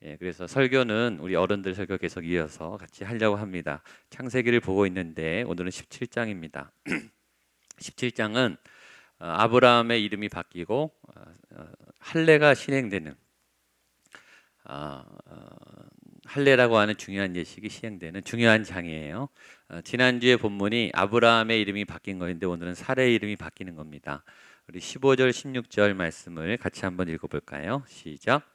그래서 설교는 우리 어른들 설교 계속 이어서 같이 하려고 합니다. 창세기를 보고 있는데 오늘은 17장입니다. 17장은 아브라함의 이름이 바뀌고 할례가 실행되는 할례라고 하는 중요한 예식이 시행되는 중요한 장이에요. 지난주에 본문이 아브라함의 이름이 바뀐 것인데 오늘은 사례의 이름이 바뀌는 겁니다. 우리 15절 16절 말씀을 같이 한번 읽어볼까요? 시작.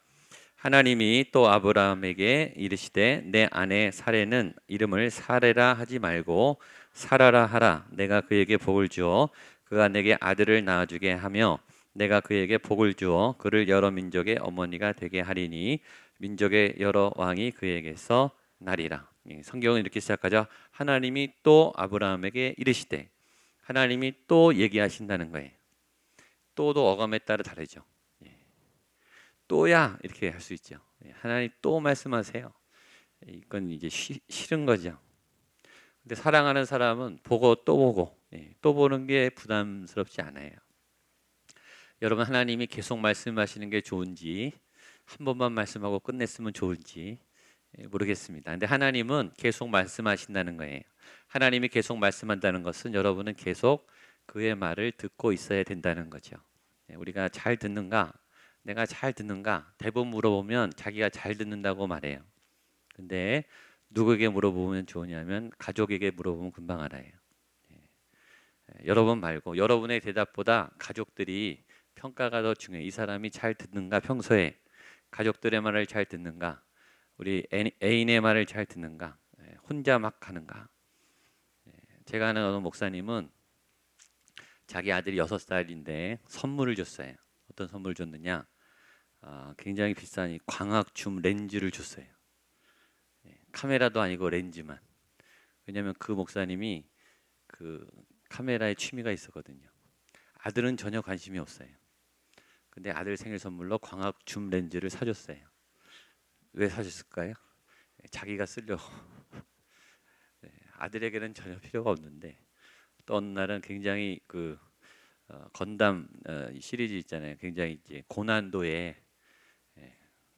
하나님이 또 아브라함에게 이르시되 내 아내 사레는 이름을 사레라 하지 말고 사라라 하라. 내가 그에게 복을 주어 그가 내게 아들을 낳아주게 하며 내가 그에게 복을 주어 그를 여러 민족의 어머니가 되게 하리니 민족의 여러 왕이 그에게서 나리라. 성경은 이렇게 시작하죠. 하나님이 또 아브라함에게 이르시되, 하나님이 또 얘기하신다는 거예요. 또도 어감에 따라 다르죠. 또야 이렇게 할 수 있죠. 하나님 또 말씀하세요. 이건 이제 싫은 거죠. 근데 사랑하는 사람은 보고 또 보고 또 보는 게 부담스럽지 않아요. 여러분, 하나님이 계속 말씀하시는 게 좋은지 한 번만 말씀하고 끝냈으면 좋을지 모르겠습니다. 근데 하나님은 계속 말씀하신다는 거예요. 하나님이 계속 말씀한다는 것은 여러분은 계속 그의 말을 듣고 있어야 된다는 거죠. 우리가 잘 듣는가? 내가 잘 듣는가? 대부분 물어보면 자기가 잘 듣는다고 말해요. 근데 누구에게 물어보면 좋으냐면 가족에게 물어보면 금방 알아요. 여러분 말고 여러분의 대답보다 가족들이 평가가 더 중요해요. 이 사람이 잘 듣는가? 평소에 가족들의 말을 잘 듣는가? 우리 애인의 말을 잘 듣는가? 혼자 막 하는가? 제가 아는 어느 목사님은 자기 아들이 6살인데 선물을 줬어요. 어떤 선물을 줬느냐? 굉장히 비싼 이 광학 줌 렌즈를 줬어요. 카메라도 아니고 렌즈만. 왜냐하면 그 목사님이 그 카메라에 취미가 있었거든요. 아들은 전혀 관심이 없어요. 근데 아들 생일 선물로 광학 줌 렌즈를 사줬어요. 왜 사줬을까요? 자기가 쓰려고. 아들에게는 전혀 필요가 없는데 또 어느 날은 굉장히 그 건담 시리즈 있잖아요. 굉장히 이제 고난도의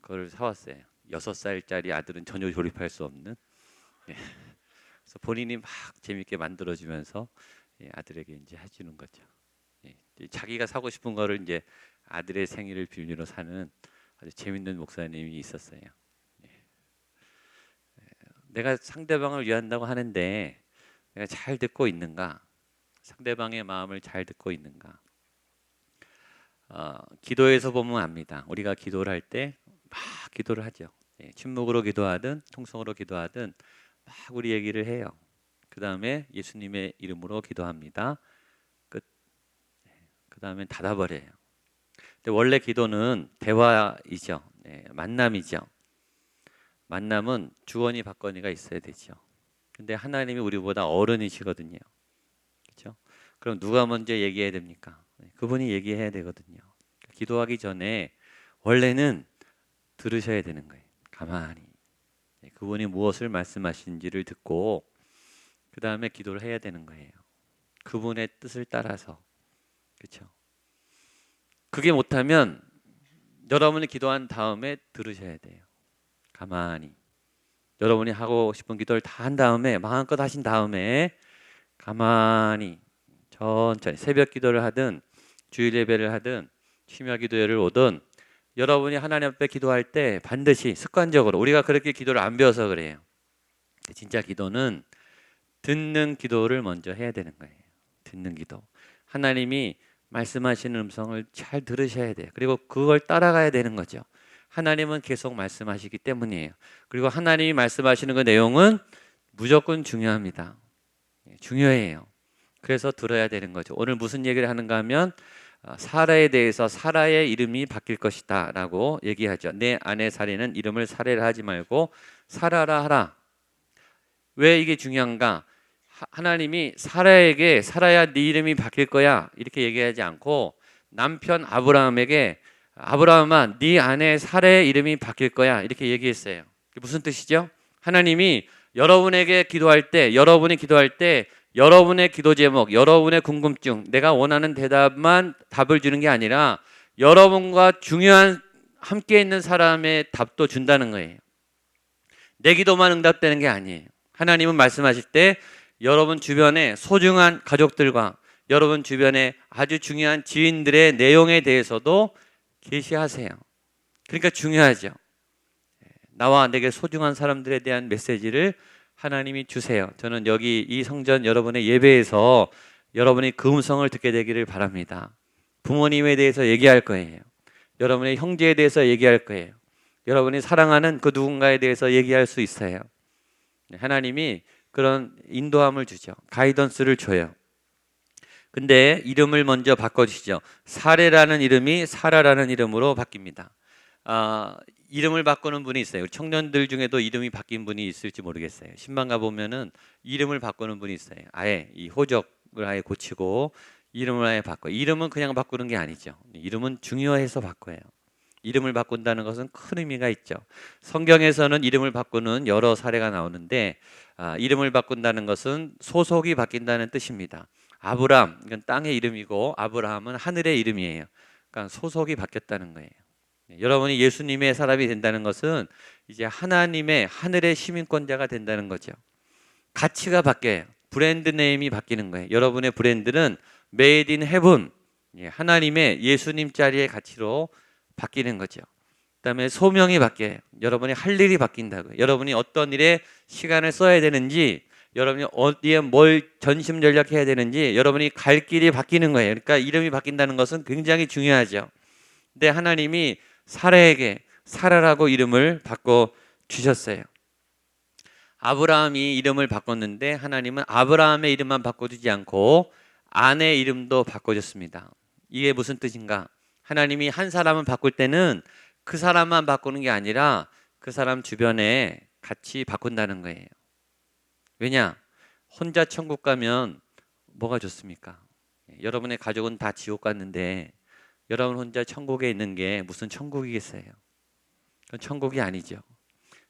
그걸 사왔어요. 6살짜리 아들은 전혀 조립할 수 없는. 그래서 본인이 막 재밌게 만들어주면서 아들에게 이제 해주는 거죠. 자기가 사고 싶은 거를 이제 아들의 생일을 빌미로 사는 아주 재밌는 목사님이 있었어요. 내가 상대방을 위한다고 하는데 내가 잘 듣고 있는가? 상대방의 마음을 잘 듣고 있는가? 기도에서 보면 압니다. 우리가 기도를 할 때 막 기도를 하죠. 침묵으로 기도하든 통성으로 기도하든 막 우리 얘기를 해요. 그 다음에 예수님의 이름으로 기도합니다. 끝. 그 다음에 닫아버려요. 근데 원래 기도는 대화이죠. 만남이죠. 만남은 주거니 받거니가 있어야 되죠. 근데 하나님이 우리보다 어른이시거든요. 그렇죠? 그럼 누가 먼저 얘기해야 됩니까? 그분이 얘기해야 되거든요. 기도하기 전에 원래는 들으셔야 되는 거예요. 가만히 그분이 무엇을 말씀하시는지를 듣고 그 다음에 기도를 해야 되는 거예요. 그분의 뜻을 따라서. 그렇죠? 그게 못하면 여러분이 기도한 다음에 들으셔야 돼요. 가만히 여러분이 하고 싶은 기도를 다 한 다음에 마음껏 하신 다음에 가만히 천천히 새벽 기도를 하든 주일 예배를 하든 심야 기도회를 오든 여러분이 하나님 앞에 기도할 때 반드시 습관적으로 우리가 그렇게 기도를 안 배워서 그래요. 진짜 기도는 듣는 기도를 먼저 해야 되는 거예요. 듣는 기도. 하나님이 말씀하시는 음성을 잘 들으셔야 돼요. 그리고 그걸 따라가야 되는 거죠. 하나님은 계속 말씀하시기 때문이에요. 그리고 하나님이 말씀하시는 그 내용은 무조건 중요합니다. 중요해요. 그래서 들어야 되는 거죠. 오늘 무슨 얘기를 하는가 하면 사라에 대해서 사라의 이름이 바뀔 것이다 라고 얘기하죠. 내 아내 사라는 이름을 사라라 하지 말고 사라라 하라. 왜 이게 중요한가? 하나님이 사라에게 사라야 네 이름이 바뀔 거야 이렇게 얘기하지 않고 남편 아브라함에게 아브라함아 네 아내 사라의 이름이 바뀔 거야 이렇게 얘기했어요. 무슨 뜻이죠? 하나님이 여러분에게 기도할 때 여러분이 기도할 때 여러분의 기도 제목, 여러분의 궁금증, 내가 원하는 대답만 답을 주는 게 아니라 여러분과 중요한 함께 있는 사람의 답도 준다는 거예요. 내 기도만 응답되는 게 아니에요. 하나님은 말씀하실 때 여러분 주변에 소중한 가족들과 여러분 주변에 아주 중요한 지인들의 내용에 대해서도 계시하세요. 그러니까 중요하죠. 나와 내게 소중한 사람들에 대한 메시지를 하나님이 주세요. 저는 여기 이 성전 여러분의 예배에서 여러분이 그 음성을 듣게 되기를 바랍니다. 부모님에 대해서 얘기할 거예요. 여러분의 형제에 대해서 얘기할 거예요. 여러분이 사랑하는 그 누군가에 대해서 얘기할 수 있어요. 하나님이 그런 인도함을 주죠. 가이던스를 줘요. 근데 이름을 먼저 바꿔주시죠. 사레라는 이름이 사라라는 이름으로 바뀝니다. 이름을 바꾸는 분이 있어요. 청년들 중에도 이름이 바뀐 분이 있을지 모르겠어요. 신방가 보면은 이름을 바꾸는 분이 있어요. 아예 이 호적을 아예 고치고 이름을 아예 바꿔. 이름은 그냥 바꾸는 게 아니죠. 이름은 중요해서 바꿔요. 이름을 바꾼다는 것은 큰 의미가 있죠. 성경에서는 이름을 바꾸는 여러 사례가 나오는데 이름을 바꾼다는 것은 소속이 바뀐다는 뜻입니다. 아브람, 이건 땅의 이름이고 아브라함은 하늘의 이름이에요. 그러니까 소속이 바뀌었다는 거예요. 여러분이 예수님의 사람이 된다는 것은 이제 하나님의 하늘의 시민권자가 된다는 거죠. 가치가 바뀌어요. 브랜드 네임이 바뀌는 거예요. 여러분의 브랜드는 Made in Heaven, 하나님의 예수님 자리의 가치로 바뀌는 거죠. 그다음에 소명이 바뀌어요. 여러분이 할 일이 바뀐다고요. 여러분이 어떤 일에 시간을 써야 되는지, 여러분이 어디에 뭘 전심 전략해야 되는지, 여러분이 갈 길이 바뀌는 거예요. 그러니까 이름이 바뀐다는 것은 굉장히 중요하죠. 근데 하나님이 사라에게 사라라고 이름을 바꿔 주셨어요. 아브라함이 이름을 바꿨는데 하나님은 아브라함의 이름만 바꿔주지 않고 아내 이름도 바꿔줬습니다. 이게 무슨 뜻인가? 하나님이 한 사람을 바꿀 때는 그 사람만 바꾸는 게 아니라 그 사람 주변에 같이 바꾼다는 거예요. 왜냐? 혼자 천국 가면 뭐가 좋습니까? 여러분의 가족은 다 지옥 갔는데 여러분 혼자 천국에 있는 게 무슨 천국이겠어요? 그건 천국이 아니죠.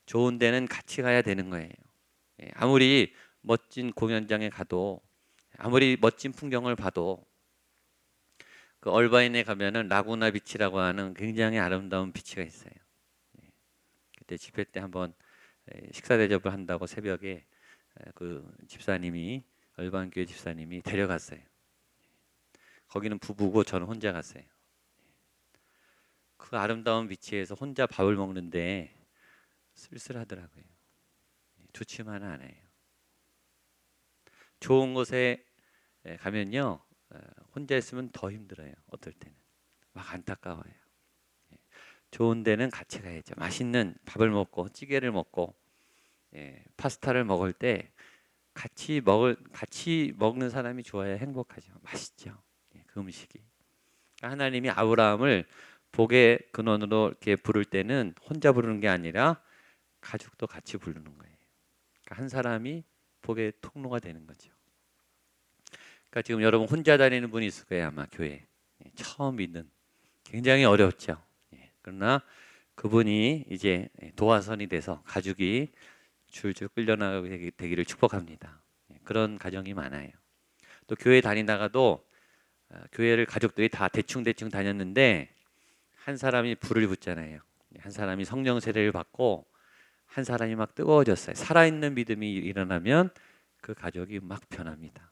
좋은 데는 같이 가야 되는 거예요. 아무리 멋진 공연장에 가도, 아무리 멋진 풍경을 봐도 그 얼바인에 가면은 라구나 비치라고 하는 굉장히 아름다운 비치가 있어요. 그때 집회 때 한번 식사 대접을 한다고 새벽에 그 집사님이, 얼바인 교회 집사님이 데려갔어요. 거기는 부부고 저는 혼자 갔어요. 그 아름다운 비치에서 혼자 밥을 먹는데 쓸쓸하더라고요. 좋지만은 않아요. 좋은 곳에 가면요, 혼자 있으면 더 힘들어요. 어떨 때는 막 안타까워요. 좋은 데는 같이 가야죠. 맛있는 밥을 먹고 찌개를 먹고 파스타를 먹을 때 같이 먹는 사람이 좋아야 행복하죠. 맛있죠. 그 음식이. 하나님이 아브라함을 복의 근원으로 이렇게 부를 때는 혼자 부르는 게 아니라 가족도 같이 부르는 거예요. 그러니까 한 사람이 복의 통로가 되는 거죠. 그러니까 지금 여러분 혼자 다니는 분이 있을 거예요. 아마 교회 처음 믿는, 굉장히 어렵죠. 그러나 그분이 이제 도화선이 돼서 가족이 줄줄 끌려나가게 되기를 축복합니다. 그런 가정이 많아요. 또 교회 다니다가도 교회를 가족들이 다 대충 다녔는데 한 사람이 불을 붙잖아요. 한 사람이 성령 세례를 받고 한 사람이 막 뜨거워졌어요. 살아있는 믿음이 일어나면 그 가족이 막 변합니다.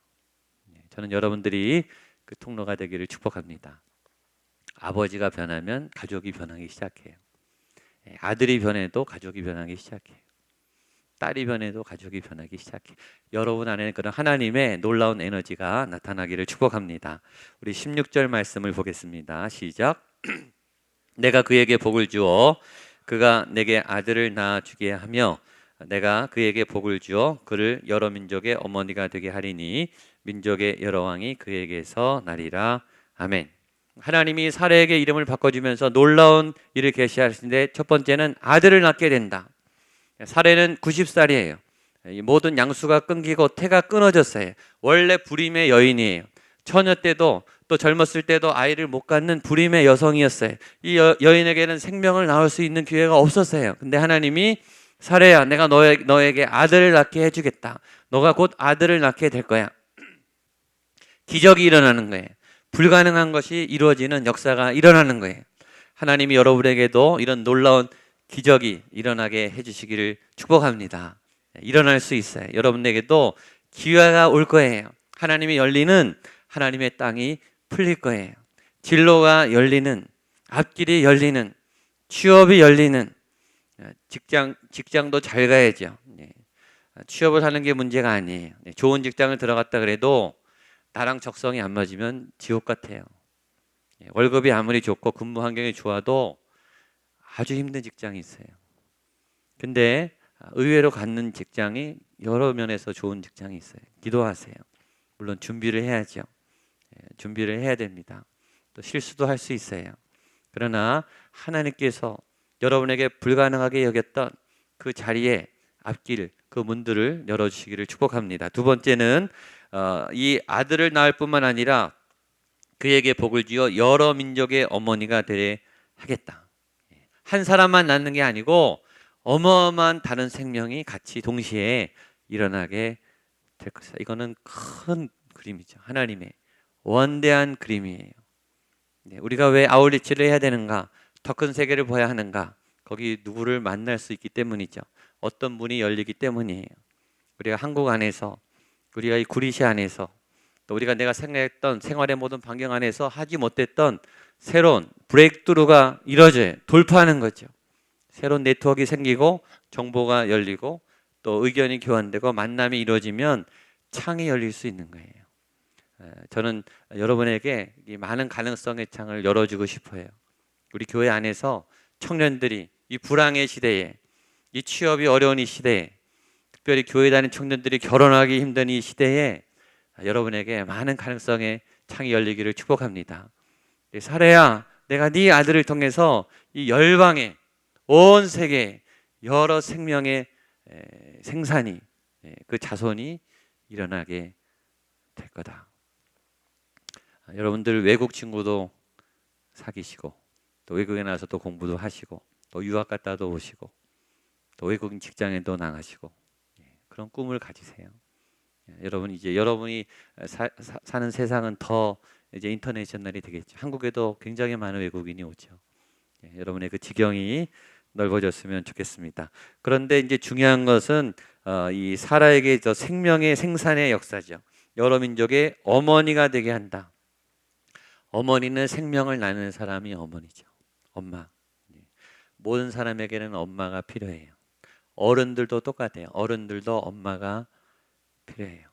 저는 여러분들이 그 통로가 되기를 축복합니다. 아버지가 변하면 가족이 변하기 시작해요. 아들이 변해도 가족이 변하기 시작해요. 딸이 변해도 가족이 변하기 시작해요. 여러분 안에는 그런 하나님의 놀라운 에너지가 나타나기를 축복합니다. 우리 16절 말씀을 보겠습니다. 시작. 내가 그에게 복을 주어 그가 내게 아들을 낳아주게 하며 내가 그에게 복을 주어 그를 여러 민족의 어머니가 되게 하리니 민족의 여러 왕이 그에게서 나리라. 아멘. 하나님이 사라에게 이름을 바꿔주면서 놀라운 일을 계시하시는데 첫 번째는 아들을 낳게 된다. 사라는 90살이에요. 모든 양수가 끊기고 태가 끊어졌어요. 원래 불임의 여인이에요. 처녀 때도 또 젊었을 때도 아이를 못 갖는 불임의 여성이었어요. 이 여인에게는 생명을 낳을 수 있는 기회가 없었어요. 근데 하나님이 사라야, 내가 너에게 아들을 낳게 해주겠다. 너가 곧 아들을 낳게 될 거야. 기적이 일어나는 거예요. 불가능한 것이 이루어지는 역사가 일어나는 거예요. 하나님이 여러분에게도 이런 놀라운 기적이 일어나게 해주시기를 축복합니다. 일어날 수 있어요. 여러분에게도 기회가 올 거예요. 하나님이 열리는 하나님의 땅이 풀릴 거예요. 진로가 열리는, 앞길이 열리는, 취업이 열리는, 직장도 잘 가야죠. 취업을 하는 게 문제가 아니에요. 좋은 직장을 들어갔다 그래도 나랑 적성이 안 맞으면 지옥 같아요. 월급이 아무리 좋고 근무 환경이 좋아도 아주 힘든 직장이 있어요. 근데 의외로 갖는 직장이 여러 면에서 좋은 직장이 있어요. 기도하세요. 물론 준비를 해야죠. 준비를 해야 됩니다. 또 실수도 할 수 있어요. 그러나 하나님께서 여러분에게 불가능하게 여겼던 그 자리에 앞길, 그 문들을 열어주시기를 축복합니다. 두 번째는 이 아들을 낳을 뿐만 아니라 그에게 복을 주어 여러 민족의 어머니가 되게 하겠다. 한 사람만 낳는 게 아니고 어마어마한 다른 생명이 같이 동시에 일어나게 될 것이다. 이거는 큰 그림이죠. 하나님의 원대한 그림이에요. 우리가 왜 아울리치를 해야 되는가? 더 큰 세계를 봐야 하는가? 거기 누구를 만날 수 있기 때문이죠. 어떤 문이 열리기 때문이에요. 우리가 한국 안에서, 우리가 이 구리시 안에서, 또 우리가 내가 생각했던 생활의 모든 반경 안에서 하지 못했던 새로운 브레이크트루가 이루어져요. 돌파하는 거죠. 새로운 네트워크가 생기고 정보가 열리고 또 의견이 교환되고 만남이 이루어지면 창이 열릴 수 있는 거예요. 저는 여러분에게 이 많은 가능성의 창을 열어주고 싶어요. 우리 교회 안에서 청년들이 이 불황의 시대에, 이 취업이 어려운 이 시대에, 특별히 교회 다니는 청년들이 결혼하기 힘든 이 시대에 여러분에게 많은 가능성의 창이 열리기를 축복합니다. 사례야, 내가 네 아들을 통해서 이 열방에, 온 세계 여러 생명의 생산이, 그 자손이 일어나게 될 거다. 여러분들 외국 친구도 사귀시고 또 외국에 나가서 또 공부도 하시고 또 유학 갔다도 오시고 또 외국인 직장에도 나가시고 그런 꿈을 가지세요. 여러분 이제 여러분이 사는 세상은 더 이제 인터내셔널이 되겠죠. 한국에도 굉장히 많은 외국인이 오죠. 여러분의 그 지경이 넓어졌으면 좋겠습니다. 그런데 이제 중요한 것은 이 사라에게 저 생명의 생산의 역사죠. 여러 민족의 어머니가 되게 한다. 어머니는 생명을 나누는 사람이 어머니죠. 엄마. 모든 사람에게는 엄마가 필요해요. 어른들도 똑같아요. 어른들도 엄마가 필요해요.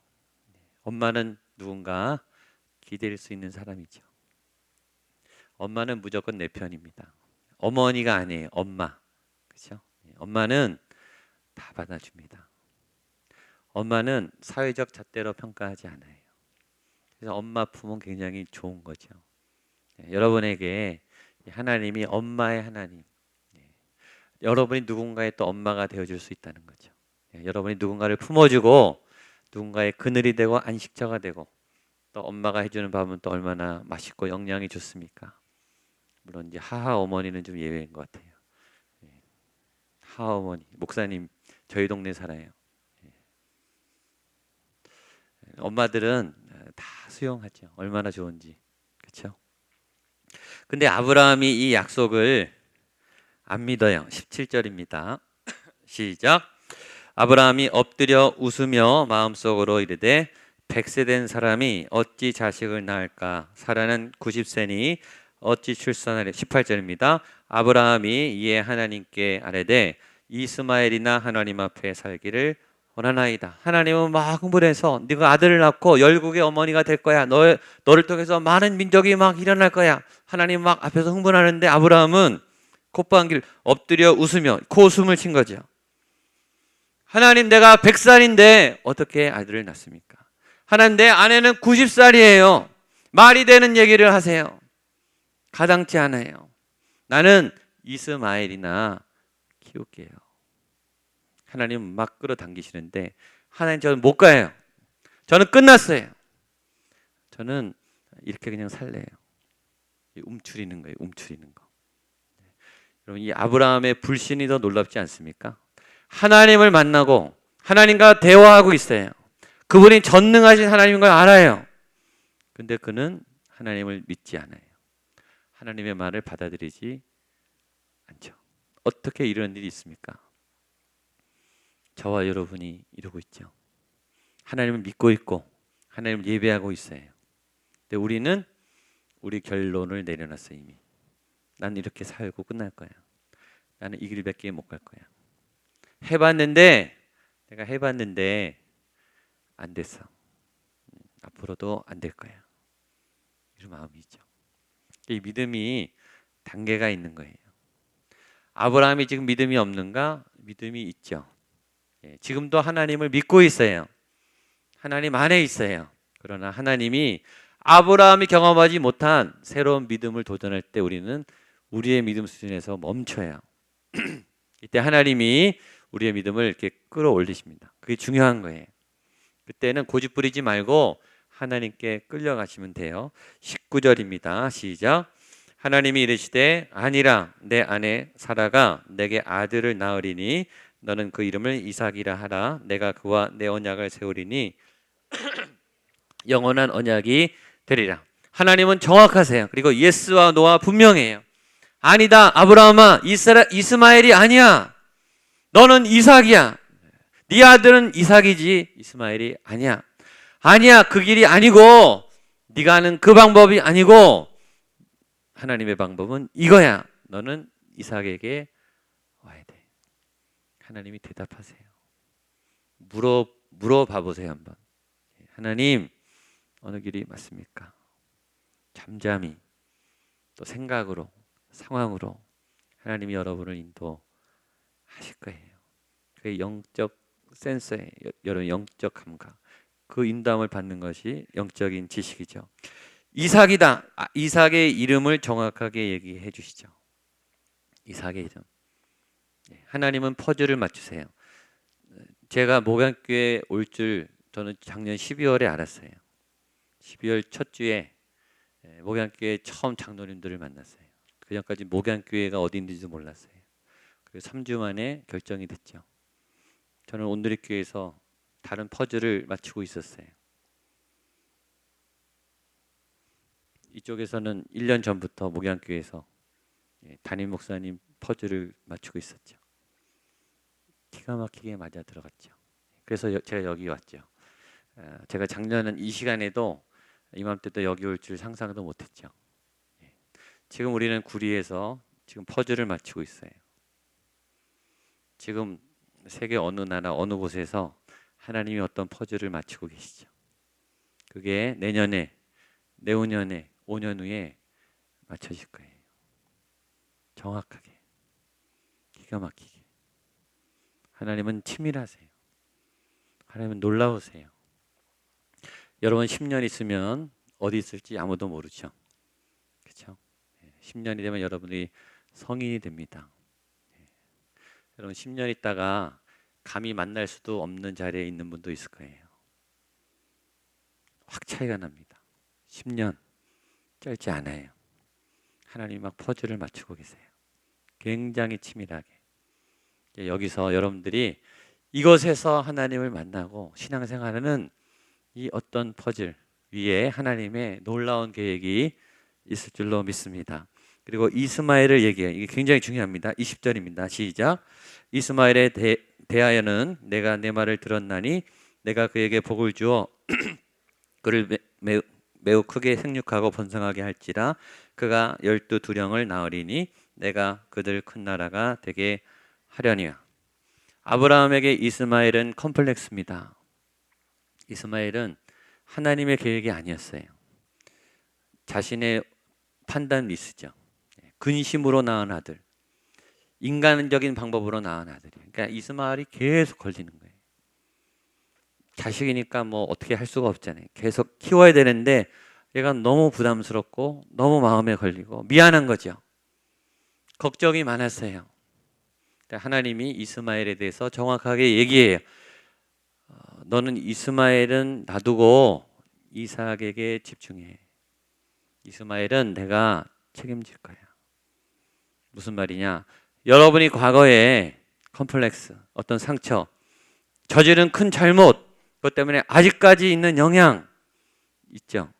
엄마는 누군가 기댈 수 있는 사람이죠. 엄마는 무조건 내 편입니다. 어머니가 아니에요. 엄마. 그렇죠? 엄마는 다 받아줍니다. 엄마는 사회적 잣대로 평가하지 않아요. 그래서 엄마 품은 굉장히 좋은 거죠. 여러분에게 하나님이 엄마의 하나님, 여러분이 누군가의 또 엄마가 되어줄 수 있다는 거죠. 여러분이 누군가를 품어주고 누군가의 그늘이 되고 안식처가 되고 또 엄마가 해주는 밥은 또 얼마나 맛있고 영양이 좋습니까? 물론 이제 하하 어머니는 좀 예외인 것 같아요. 하하 어머니, 목사님 저희 동네 살아요. 엄마들은 다 수용하죠. 얼마나 좋은지. 그렇죠? 근데 아브라함이 이 약속을 안 믿어요. 17절입니다. 시작. 아브라함이 엎드려 웃으며 마음속으로 이르되 100세 된 사람이 어찌 자식을 낳을까? 사라는 90세니 어찌 출산하리? 18절입니다. 아브라함이 이에 하나님께 아뢰되 이스마엘이나 하나님 앞에 살기를 원하나이다. 하나님은 막 흥분해서 네가 아들을 낳고 열국의 어머니가 될 거야. 너를 통해서 많은 민족이 막 일어날 거야. 하나님 막 앞에서 흥분하는데 아브라함은 콧방귀를 엎드려 웃으며 코웃음을 친 거죠. 하나님, 내가 100살인데 어떻게 아들을 낳습니까? 하나님, 내 아내는 90살이에요. 말이 되는 얘기를 하세요. 가당치 않아요. 나는 이스마엘이나 키울게요. 하나님은 막 끌어당기시는데 하나님, 저는 못 가요. 저는 끝났어요. 저는 이렇게 그냥 살래요. 움츠리는 거예요. 움츠리는 거. 여러분, 이 아브라함의 불신이 더 놀랍지 않습니까? 하나님을 만나고 하나님과 대화하고 있어요. 그분이 전능하신 하나님인 걸 알아요. 근데 그는 하나님을 믿지 않아요. 하나님의 말을 받아들이지 않죠. 어떻게 이런 일이 있습니까? 저와 여러분이 이러고 있죠. 하나님을 믿고 있고 하나님을 예배하고 있어요. 근데 우리는 우리 결론을 내려놨어요. 이미. 난 이렇게 살고 끝날 거야. 나는 이 길밖에 못 갈 거야. 내가 해봤는데 안 됐어. 앞으로도 안 될 거야. 이런 마음이 있죠. 이 믿음이 단계가 있는 거예요. 아브라함이 지금 믿음이 없는가? 믿음이 있죠. 지금도 하나님을 믿고 있어요. 하나님 안에 있어요. 그러나 하나님이 아브라함이 경험하지 못한 새로운 믿음을 도전할 때 우리는 우리의 믿음 수준에서 멈춰요. 이때 하나님이 우리의 믿음을 이렇게 끌어올리십니다. 그게 중요한 거예요. 그때는 고집 부리지 말고 하나님께 끌려가시면 돼요. 19절입니다. 시작. 하나님이 이르시되 아니라 내 아내 사라가 내게 아들을 낳으리니 너는 그 이름을 이삭이라 하라. 내가 그와 내 언약을 세우리니 영원한 언약이 되리라. 하나님은 정확하세요. 그리고 예스와 노와 분명해요. 아니다 아브라함아, 이스마엘이 아니야. 너는 이삭이야. 네 아들은 이삭이지 이스마엘이 아니야. 아니야, 그 길이 아니고 네가 하는 그 방법이 아니고 하나님의 방법은 이거야. 너는 이삭에게 와야 돼. 하나님이 대답하세요. 물어봐 보세요 한번. 하나님, 어느 길이 맞습니까? 잠잠히 또 생각으로 상황으로 하나님이 여러분을 인도하실 거예요. 그게 영적 센서예요. 여러분 영적 감각. 그 인도함을 받는 것이 영적인 지식이죠. 이삭이다. 이삭의 이름을 정확하게 얘기해 주시죠. 이삭의 이름. 하나님은 퍼즐을 맞추세요. 제가 목양교회 올 줄 저는 작년 12월에 알았어요. 12월 첫 주에 목양교회 처음 장로님들을 만났어요. 그 전까지 목양교회가 어디 있는지도 몰랐어요. 그래서 3주 만에 결정이 됐죠. 저는 온누리교회에서 다른 퍼즐을 맞추고 있었어요. 이쪽에서는 1년 전부터 목양교회에서 담임 목사님 퍼즐을 맞추고 있었죠. 기가 막히게 맞아 들어갔죠. 그래서 제가 여기 왔죠. 제가 작년은 이 시간에도 이맘때도 여기 올 줄 상상도 못했죠. 지금 우리는 구리에서 지금 퍼즐을 맞추고 있어요. 지금 세계 어느 나라 어느 곳에서 하나님이 어떤 퍼즐을 맞추고 계시죠. 그게 내년에, 내후년에, 5년 후에 맞춰질 거예요. 정확하게, 기가 막히게. 하나님은 치밀하세요. 하나님은 놀라우세요. 여러분 10년 있으면 어디 있을지 아무도 모르죠. 그렇죠? 10년이 되면 여러분이 성인이 됩니다. 여러분 10년 있다가 감히 만날 수도 없는 자리에 있는 분도 있을 거예요. 확 차이가 납니다. 10년 짧지 않아요. 하나님이 막 퍼즐을 맞추고 계세요. 굉장히 치밀하게. 여기서 여러분들이 이것에서 하나님을 만나고 신앙생활하는 이 어떤 퍼즐 위에 하나님의 놀라운 계획이 있을 줄로 믿습니다. 그리고 이스마엘을 얘기해요. 이게 굉장히 중요합니다. 20절입니다. 시작. 이스마엘에 대하여는 내가 내 말을 들었나니 내가 그에게 복을 주어 그를 매우 크게 생육하고 번성하게 할지라. 그가 12두령을 낳으리니 내가 그들 큰 나라가 되게 하려니와. 아브라함에게 이스마엘은 컴플렉스입니다. 이스마엘은 하나님의 계획이 아니었어요. 자신의 판단 미스죠. 근심으로 낳은 아들, 인간적인 방법으로 낳은 아들이에요. 그러니까 이스마엘이 계속 걸리는 거예요. 자식이니까 뭐 어떻게 할 수가 없잖아요. 계속 키워야 되는데 얘가 너무 부담스럽고 너무 마음에 걸리고 미안한 거죠. 걱정이 많았어요. 하나님이 이스마엘에 대해서 정확하게 얘기해요. 너는 이스마엘은 놔두고 이삭에게 집중해. 이스마엘은 내가 책임질 거야. 무슨 말이냐? 여러분이 과거에 컴플렉스, 어떤 상처, 저지른 큰 잘못, 그것 때문에 아직까지 있는 영향 있죠.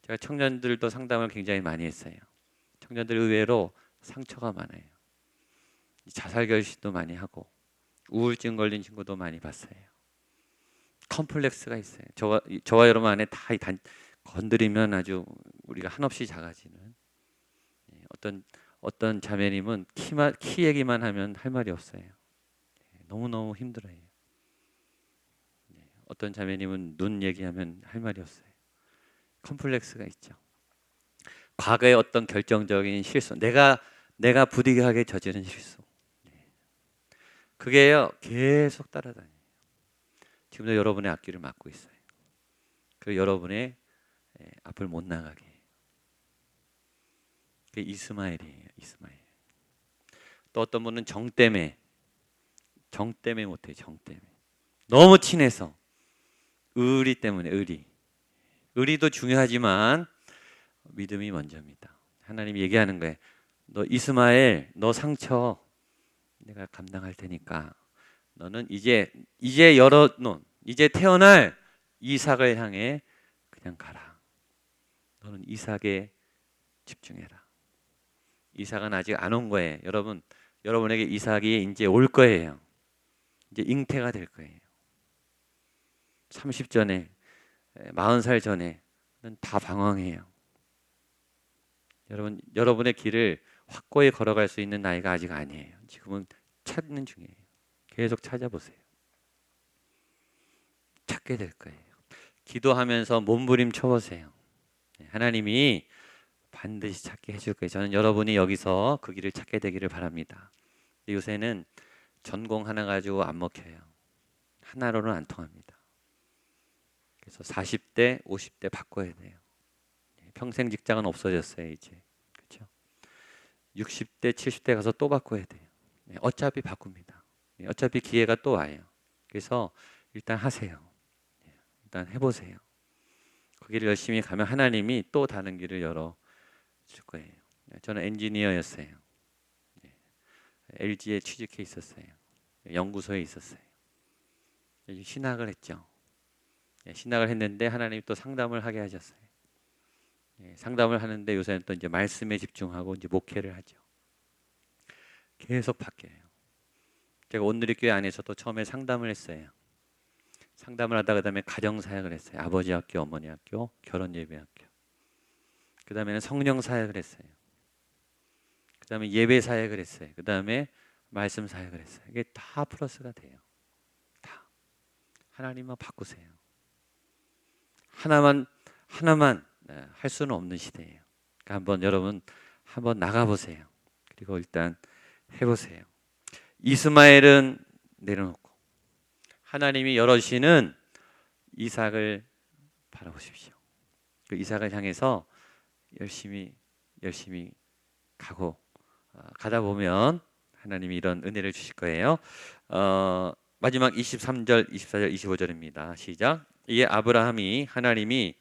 제가 청년들도 상담을 굉장히 많이 했어요. 청년들 의외로 상처가 많아요. 자살 결심도 많이 하고 우울증 걸린 친구도 많이 봤어요. 컴플렉스가 있어요. 저와 여러분 안에 다 건드리면 아주 우리가 한없이 작아지는 어떤 자매님은 키 얘기만 하면 할 말이 없어요. 너무너무 힘들어요. 어떤 자매님은 눈 얘기하면 할 말이 없어요. 컴플렉스가 있죠. 과거의 어떤 결정적인 실수, 내가 부득이하게 저지른 실수, 그게요 계속 따라다녀요. 지금도 여러분의 앞길을 막고 있어요. 그 여러분의 앞을 못 나가게 해요. 그게 이스마엘이에요. 이스마엘. 또 어떤 분은 정 때문에 못해요. 정 때문에 너무 친해서, 의리 때문에. 의리도 중요하지만 믿음이 먼저입니다. 하나님이 얘기하는 거예요. 너 이스마엘, 너 상처 내가 감당할 테니까 너는 이제 열어놓은, 이제 태어날 이삭을 향해 그냥 가라. 너는 이삭에 집중해라. 이삭은 아직 안 온 거예요. 여러분에게 이삭이 이제 올 거예요. 이제 잉태가 될 거예요. 30 전에, 40살 전에는 다 방황해요. 여러분의 길을 확고히 걸어갈 수 있는 나이가 아직 아니에요. 지금은 찾는 중이에요. 계속 찾아보세요. 찾게 될 거예요. 기도하면서 몸부림쳐 보세요. 하나님이 반드시 찾게 해줄 거예요. 저는 여러분이 여기서 그 길을 찾게 되기를 바랍니다. 요새는 전공 하나 가지고 안 먹혀요. 하나로는 안 통합니다. 그래서 40대, 50대 바꿔야 돼요. 평생 직장은 없어졌어요, 이제. 그렇죠? 60대, 70대 가서 또 바꿔야 돼요. 어차피 바꿉니다. 어차피 기회가 또 와요. 그래서 일단 하세요. 일단 해보세요. 그 길을 열심히 가면 하나님이 또 다른 길을 열어줄 거예요. 저는 엔지니어였어요. LG에 취직해 있었어요. 연구소에 있었어요. 신학을 했죠. 신학을 했는데 하나님이 또 상담을 하게 하셨어요. 상담을 하는데 요새는 또 이제 말씀에 집중하고 이제 목회를 하죠. 계속 바뀌어요. 제가 온누리교회 안에서도 처음에 상담을 했어요. 상담을 하다가 그다음에 가정사역을 했어요. 아버지 학교, 어머니 학교, 결혼예배학교. 그 다음에는 성령사역을 했어요. 그 다음에 예배사역을 했어요. 그 다음에 말씀사역을 했어요. 이게 다 플러스가 돼요. 다. 하나님만 바꾸세요. 하나만 할 수는 없는 시대예요. 그러니까 여러분 한번 나가보세요. 그리고 일단 해보세요. 이스마엘은 내려놓고 하나님이 여러시는 이삭을 바라보십시오. 그 이삭을 향해서 열심히 가다 보면 하나님이 이런 은혜를 주실 거예요. 마지막 23절, 24절, 25절입니다. 시작. 이에 아브라함이 하나님이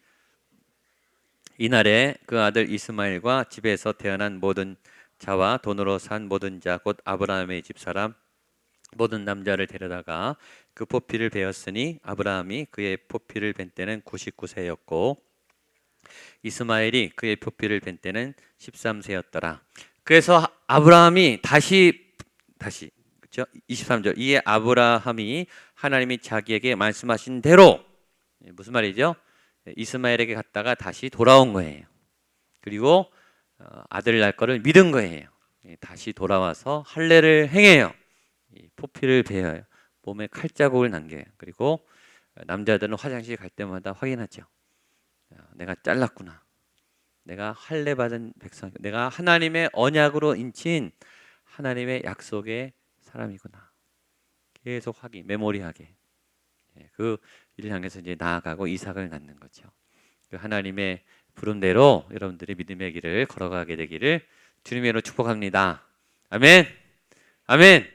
이날에 그 아들 이스마엘과 집에서 태어난 모든 자와 돈으로 산 모든 자 곧 아브라함의 집사람 모든 남자를 데려다가 그 포피를 베었으니 아브라함이 그의 포피를 벤 때는 99세였고 이스마엘이 그의 포피를 벤 때는 13세였더라. 그래서 아브라함이 다시 그렇죠? 23절. 이에 아브라함이 하나님이 자기에게 말씀하신 대로, 무슨 말이죠? 이스마엘에게 갔다가 다시 돌아온 거예요. 그리고 아들 낳을 거를 믿은 거예요. 다시 돌아와서 할례를 행해요. 포피를 베어요. 몸에 칼자국을 남겨요. 그리고 남자들은 화장실 갈 때마다 확인하죠. 내가 잘랐구나. 내가 할례 받은 백성, 내가 하나님의 언약으로 인친 하나님의 약속의 사람이구나. 계속 확인, 메모리하게. 그 일을 향해서 이제 나아가고 이삭을 낳는 거죠. 그 하나님의 부름대로 여러분들이 믿음의 길을 걸어가게 되기를 주님의 이름으로 축복합니다. 아멘. 아멘.